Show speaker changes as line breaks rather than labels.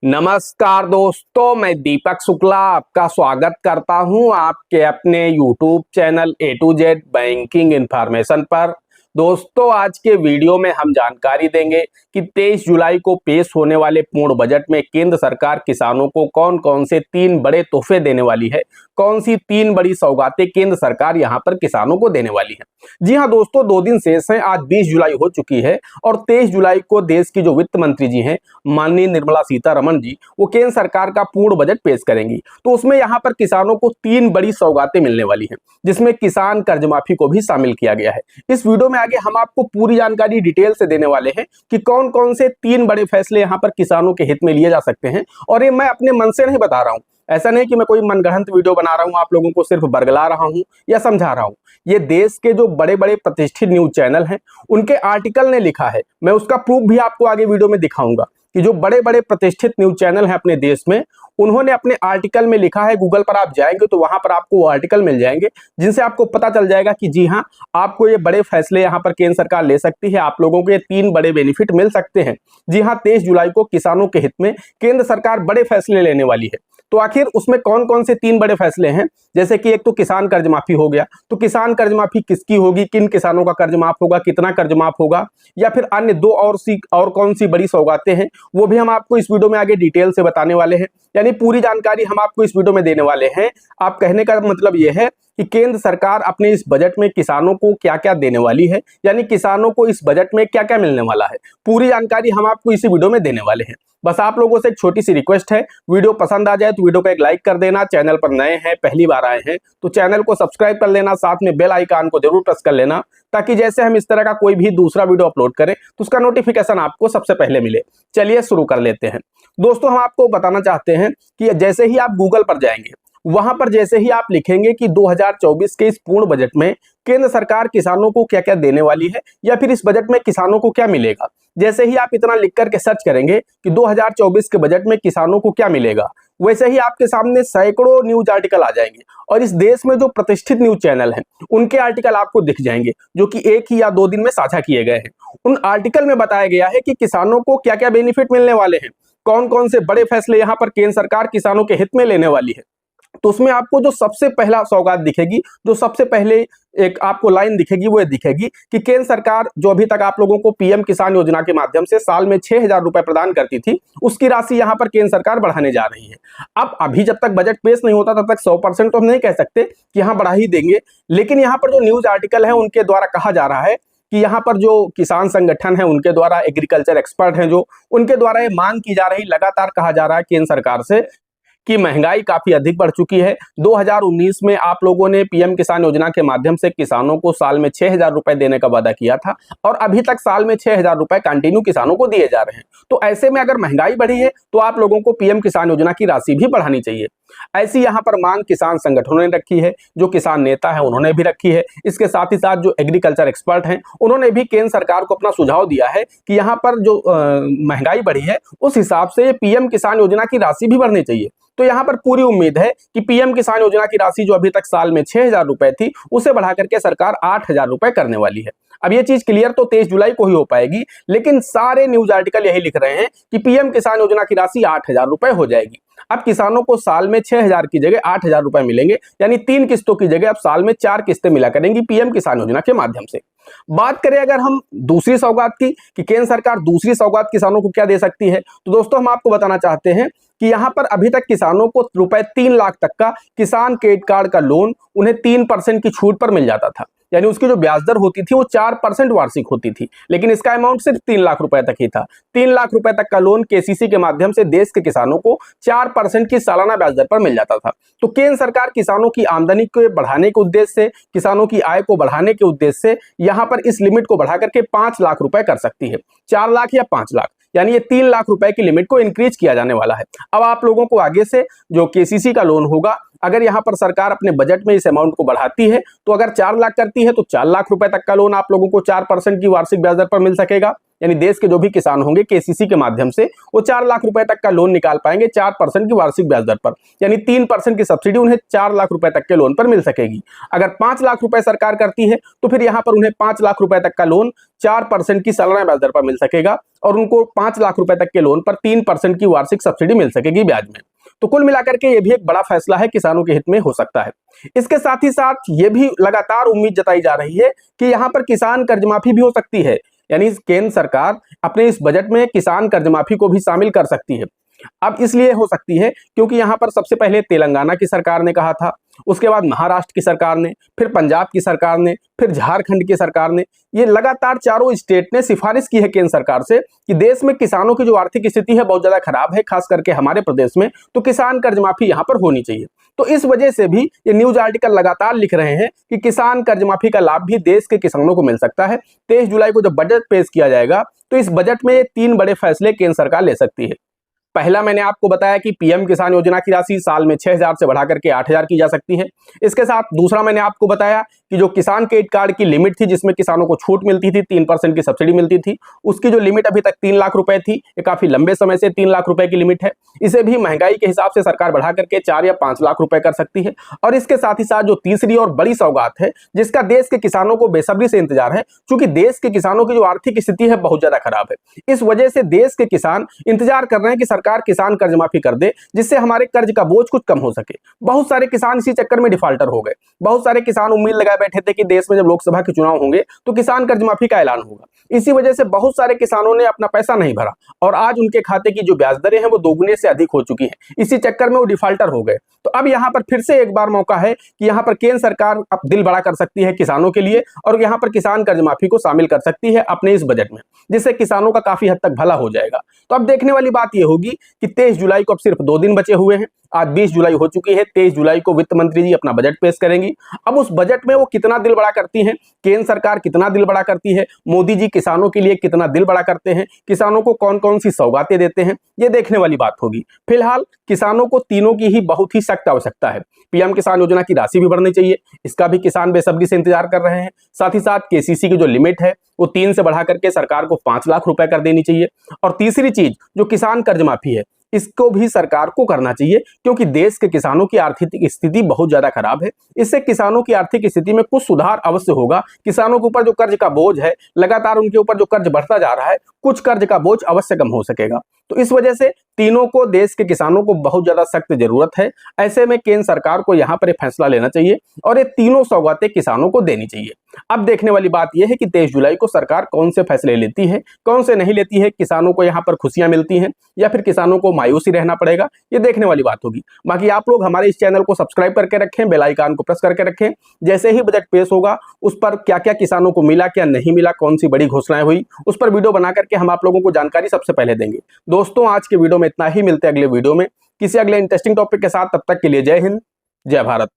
नमस्कार दोस्तों, मैं दीपक शुक्ला आपका स्वागत करता हूं आपके अपने YouTube channel A to Z banking information पर। दोस्तों, आज के वीडियो में हम जानकारी देंगे कि 23 जुलाई को पेश होने वाले पूर्ण बजट में केंद्र सरकार किसानों को कौन कौन से 3 बड़े तोहफे देने वाली है, कौन सी 3 बड़ी सौगातें केंद्र सरकार यहां पर किसानों को देने वाली है। जी हां दोस्तों, 2 दिन शेष हैं। आज 20 जुलाई हो चुकी है और 23 जुलाई को देश की जो वित्त मंत्री जी हैं माननीय निर्मला सीतारमण जी, वो केंद्र सरकार का पूर्ण बजट पेश करेंगी। तो उसमें यहाँ पर किसानों को 3 बड़ी सौगातें मिलने वाली हैं, जिसमें किसान कर्ज माफी को भी शामिल किया गया है। इस वीडियो में आगे हम आपको पूरी जानकारी डिटेल से देने वाले हैं कि कौन कौन से 3 बड़े फैसले यहाँ पर किसानों के हित में लिए जा सकते हैं। और ये मैं अपने मन से नहीं बता रहा हूँ, ऐसा नहीं कि मैं कोई मनगढ़ंत वीडियो बना रहा हूँ, आप लोगों को सिर्फ बरगला रहा हूँ या समझा रहा हूँ। ये देश के जो बड़े बड़े प्रतिष्ठित न्यूज चैनल हैं उनके आर्टिकल ने लिखा है। मैं उसका प्रूफ भी आपको आगे वीडियो में दिखाऊंगा कि जो बड़े बड़े प्रतिष्ठित न्यूज चैनल हैं अपने देश में, उन्होंने अपने आर्टिकल में लिखा है। गूगल पर आप जाएंगे तो वहां पर आपको वो आर्टिकल मिल जाएंगे, जिनसे आपको पता चल जाएगा कि जी हाँ, आपको ये बड़े फैसले यहाँ पर केंद्र सरकार ले सकती है, आप लोगों को ये 3 बड़े बेनिफिट मिल सकते हैं। जी हाँ, 23 जुलाई को किसानों के हित में केंद्र सरकार बड़े फैसले लेने वाली है। तो आखिर उसमें कौन कौन से 3 बड़े फैसले हैं? जैसे कि एक तो किसान कर्ज माफी हो गया। तो किसान कर्ज माफी किसकी होगी, किन किसानों का कर्ज माफ होगा, कितना कर्ज माफ होगा, या फिर अन्य 2 और कौन सी बड़ी सौगातें हैं, वो भी हम आपको इस वीडियो में आगे डिटेल से बताने वाले हैं। यानी पूरी जानकारी हम आपको इस वीडियो में देने वाले हैं। आप कहने का मतलब यह है कि केंद्र सरकार अपने इस बजट में किसानों को क्या क्या देने वाली है, यानी किसानों को इस बजट में क्या क्या मिलने वाला है, पूरी जानकारी हम आपको इसी वीडियो में देने वाले हैं। बस आप लोगों से एक छोटी सी रिक्वेस्ट है, वीडियो पसंद आ जाए तो वीडियो को एक लाइक कर देना। चैनल पर नए हैं, पहली बार आए हैं तो चैनल को सब्सक्राइब कर लेना, साथ में बेल आइकन को जरूर प्रेस कर लेना, ताकि जैसे हम इस तरह का कोई भी दूसरा वीडियो अपलोड करें तो उसका नोटिफिकेशन आपको सबसे पहले मिले। चलिए शुरू कर लेते हैं। दोस्तों, हम आपको बताना चाहते हैं कि जैसे ही आप गूगल पर जाएंगे, वहां पर जैसे ही आप लिखेंगे कि 2024 के इस पूर्ण बजट में केंद्र सरकार किसानों को क्या क्या देने वाली है, या फिर इस बजट में किसानों को क्या मिलेगा, जैसे ही आप इतना लिख करके सर्च करेंगे कि 2024 के बजट में किसानों को क्या मिलेगा, वैसे ही आपके सामने सैकड़ों न्यूज आर्टिकल आ जाएंगे। और इस देश में जो प्रतिष्ठित न्यूज चैनल हैं उनके आर्टिकल आपको दिख जाएंगे, जो कि 1 ही या 2 दिन में साझा किए गए हैं। उन आर्टिकल में बताया गया है कि किसानों को क्या क्या बेनिफिट मिलने वाले हैं, कौन कौन से बड़े फैसले यहाँ पर केंद्र सरकार किसानों के हित में लेने वाली है। तो उसमें आपको जो सबसे पहला सौगात दिखेगी, जो सबसे पहले एक आपको लाइन दिखेगी, वो ये दिखेगी कि केंद्र सरकार जो अभी तक आप लोगों को पीएम किसान योजना के माध्यम से साल में 6,000 रुपए प्रदान करती थी, उसकी राशि यहां पर केंद्र सरकार बढ़ाने जा रही है। अब अभी जब तक बजट पेश नहीं होता तब तक 100% तो हम नहीं कह सकते कि यहां बढ़ा ही देंगे, लेकिन यहां पर जो न्यूज आर्टिकल है उनके द्वारा कहा जा रहा है कि यहाँ पर जो किसान संगठन है उनके द्वारा, एग्रीकल्चर एक्सपर्ट हैं जो, उनके द्वारा ये मांग की जा रही, लगातार कहा जा रहा है केंद्र सरकार से कि महंगाई काफी अधिक बढ़ चुकी है। 2019 में आप लोगों ने पीएम किसान योजना के माध्यम से किसानों को साल में 6,000 रुपए देने का वादा किया था, और अभी तक साल में 6,000 रुपए कंटिन्यू किसानों को दिए जा रहे हैं। तो ऐसे में अगर महंगाई बढ़ी है तो आप लोगों को पीएम किसान योजना की राशि भी बढ़ानी चाहिए। ऐसी यहाँ पर मांग किसान संगठनों ने रखी है, जो किसान नेता है उन्होंने भी रखी है। इसके साथ ही साथ जो एग्रीकल्चर एक्सपर्ट हैं उन्होंने भी केंद्र सरकार को अपना सुझाव दिया है कि यहाँ पर जो महंगाई बढ़ी है उस हिसाब से पीएम किसान योजना की राशि भी बढ़नी चाहिए। तो यहाँ पर पूरी उम्मीद है कि पीएम किसान योजना की राशि जो अभी तक साल में 6,000 रुपए थी, उसे बढ़ा करके सरकार 8,000 रुपए करने वाली है। अब ये चीज क्लियर तो 23 जुलाई को ही हो पाएगी, लेकिन सारे न्यूज आर्टिकल यही लिख रहे हैं कि पीएम किसान योजना की राशि 8,000 रुपए हो जाएगी। अब किसानों को साल में 6,000 की जगह 8,000 रुपए मिलेंगे, यानी 3 किस्तों की जगह अब साल में 4 किस्तें मिला करेंगी पीएम किसान योजना के माध्यम से। बात करें अगर हम दूसरी सौगात की कि केंद्र सरकार दूसरी सौगात किसानों को क्या दे सकती है, तो दोस्तों हम आपको बताना चाहते हैं कि यहाँ पर अभी तक किसानों को रुपए 3 लाख तक का किसान क्रेडिट कार्ड का लोन उन्हें 3% की छूट पर मिल जाता था। यानी उसकी जो ब्याज दर होती थी वो 4% वार्षिक होती थी, लेकिन इसका अमाउंट सिर्फ 3 लाख रुपए तक ही था। 3 लाख रुपए तक का लोन केसीसी के माध्यम से देश के किसानों को 4% की सालाना ब्याज दर पर मिल जाता था। तो केंद्र सरकार किसानों की आमदनी को बढ़ाने के उद्देश्य से, किसानों की आय को बढ़ाने के उद्देश्य से यहाँ पर इस लिमिट को बढ़ा करके 5 लाख रुपए कर सकती है। 4 लाख या 5 लाख, यानी ये 3 लाख रुपए की लिमिट को इंक्रीज किया जाने वाला है। अब आप लोगों को आगे से जो केसीसी का लोन होगा, अगर यहाँ पर सरकार अपने बजट में इस अमाउंट को बढ़ाती है तो अगर 4 लाख करती है तो 4 लाख रुपए तक का लोन आप लोगों को 4% की वार्षिक ब्याज दर पर मिल सकेगा। यानी देश के जो भी किसान होंगे केसीसी के माध्यम से वो 4 लाख रुपए तक का लोन निकाल पाएंगे 4% की वार्षिक ब्याज दर पर, यानी 3% की सब्सिडी उन्हें 4 लाख रुपए तक के लोन पर मिल सकेगी। अगर 5 लाख रुपए सरकार करती है तो फिर यहाँ पर उन्हें 5 लाख रुपए तक का लोन 4% की सालाना ब्याज दर पर मिल सकेगा और उनको 5 लाख रुपए तक के लोन पर 3% की वार्षिक सब्सिडी मिल सकेगी ब्याज में। तो कुल मिलाकर के ये भी एक बड़ा फैसला है, किसानों के हित में हो सकता है। इसके साथ ही साथ ये भी लगातार उम्मीद जताई जा रही है कि यहाँ पर किसान कर्ज माफी भी हो सकती है, यानी केंद्र सरकार अपने इस बजट में किसान कर्ज माफी को भी शामिल कर सकती है। अब इसलिए हो सकती है क्योंकि यहाँ पर सबसे पहले तेलंगाना की सरकार ने कहा था, उसके बाद महाराष्ट्र की सरकार ने, फिर पंजाब की सरकार ने, फिर झारखंड की सरकार ने, ये लगातार चारों स्टेट ने सिफारिश की है केंद्र सरकार से कि देश में किसानों की जो आर्थिक स्थिति है बहुत ज्यादा खराब है, खास करके हमारे प्रदेश में, तो किसान कर्ज माफी यहाँ पर होनी चाहिए। तो इस वजह से भी ये न्यूज आर्टिकल लगातार लिख रहे हैं कि किसान कर्ज माफी का लाभ भी देश के किसानों को मिल सकता है। 23 जुलाई को जब बजट पेश किया जाएगा तो इस बजट में 3 बड़े फैसले केंद्र सरकार ले सकती है। पहला मैंने आपको बताया कि पीएम किसान योजना की राशि साल में 6,000 से बढ़ाकर के 8,000 की जा सकती है। इसके साथ दूसरा मैंने आपको बताया कि जो किसान क्रेडिट कार्ड की लिमिट थी जिसमें किसानों को छूट मिलती थी, 3% की सब्सिडी मिलती थी, उसकी जो लिमिट अभी तक 3 लाख रुपए थी, ये काफी लंबे समय से 3 लाख रुपए की लिमिट है। इसे भी महंगाई के हिसाब से सरकार बढ़ा करके 4 या 5 लाख रुपए कर सकती है। और इसके साथ ही साथ जो तीसरी और बड़ी सौगात है जिसका देश के किसानों को बेसब्री से इंतजार है, क्योंकि देश के किसानों की जो आर्थिक स्थिति है बहुत ज्यादा खराब है, इस वजह से देश के किसान इंतजार कर रहे हैं कि सरकार किसान कर्ज माफी कर दे जिससे हमारे कर्ज का बोझ कुछ कम हो सके। बहुत सारे किसान इसी चक्कर में डिफाल्टर हो गए। बहुत सारे किसान उम्मीद लगाए बैठे थे कि देश में जब लोकसभा के चुनाव होंगे तो किसान कर्ज माफी का ऐलान होगा। इसी वजह से बहुत सारे किसानों ने अपना पैसा नहीं भरा और आज उनके खाते की जो ब्याज दरें हैं वो दोगुने से अधिक हो चुकी हैं। इसी चक्कर में वो डिफाल्टर हो गए। तो अब यहाँ पर फिर से एक बार मौका है कि यहाँ पर केंद्र सरकार अब दिल बड़ा कर सकती है किसानों के लिए और यहाँ पर किसान कर्ज माफी को शामिल कर सकती है अपने इस बजट में, जिससे किसानों का काफी हद तक भला हो जाएगा। तो अब देखने वाली बात यह होगी कि 23 जुलाई को अब सिर्फ 2 दिन बचे हुए हैं। आज 20 जुलाई हो चुकी है, 23 जुलाई को वित्त मंत्री जी अपना बजट पेश करेंगी। अब उस बजट में वो कितना दिल बड़ा करती हैं, केंद्र सरकार कितना दिल बड़ा करती है, मोदी जी किसानों के लिए कितना दिल बड़ा करते हैं, किसानों को कौन कौन सी सौगातें देते हैं, ये देखने वाली बात होगी। फिलहाल किसानों को तीनों की ही बहुत ही सख्त आवश्यकता है। पीएम किसान योजना की राशि भी बढ़नी चाहिए, इसका भी किसान बेसब्री से इंतजार कर रहे हैं। साथ ही साथ केसीसी की जो लिमिट है वो 3 से बढ़ा करके सरकार को 5 लाख रुपए कर देनी चाहिए। और तीसरी चीज जो किसान कर्ज माफी है इसको भी सरकार को करना चाहिए, क्योंकि देश के किसानों की आर्थिक स्थिति बहुत ज्यादा खराब है। इससे किसानों की आर्थिक स्थिति में कुछ सुधार अवश्य होगा। किसानों के ऊपर जो कर्ज का बोझ है, लगातार उनके ऊपर जो कर्ज बढ़ता जा रहा है, कुछ कर्ज का बोझ अवश्य कम हो सकेगा। तो इस वजह से तीनों को, देश के किसानों को बहुत ज्यादा सख्त जरूरत है। ऐसे में केंद्र सरकार को यहाँ पर एक फैसला लेना चाहिए और ये तीनों सौगातें किसानों को देनी चाहिए। अब देखने वाली बात यह है कि 23 जुलाई को सरकार कौन से फैसले लेती है, कौन से नहीं लेती है, किसानों को यहाँ पर खुशियां मिलती हैं या फिर किसानों को मायूसी रहना पड़ेगा, ये देखने वाली बात होगी। बाकी आप लोग हमारे इस चैनल को सब्सक्राइब करके रखें, बेल आइकन को प्रेस करके रखें। जैसे ही बजट पेश होगा उस पर क्या क्या किसानों को मिला, क्या नहीं मिला, कौन सी बड़ी घोषणाएं हुई, उस पर वीडियो बना करके हम आप लोगों को जानकारी सबसे पहले देंगे। दोस्तों आज के वीडियो में इतना ही, मिलते हैं अगले वीडियो में किसी अगले इंटरेस्टिंग टॉपिक के साथ। तब तक के लिए जय हिंद, जय भारत।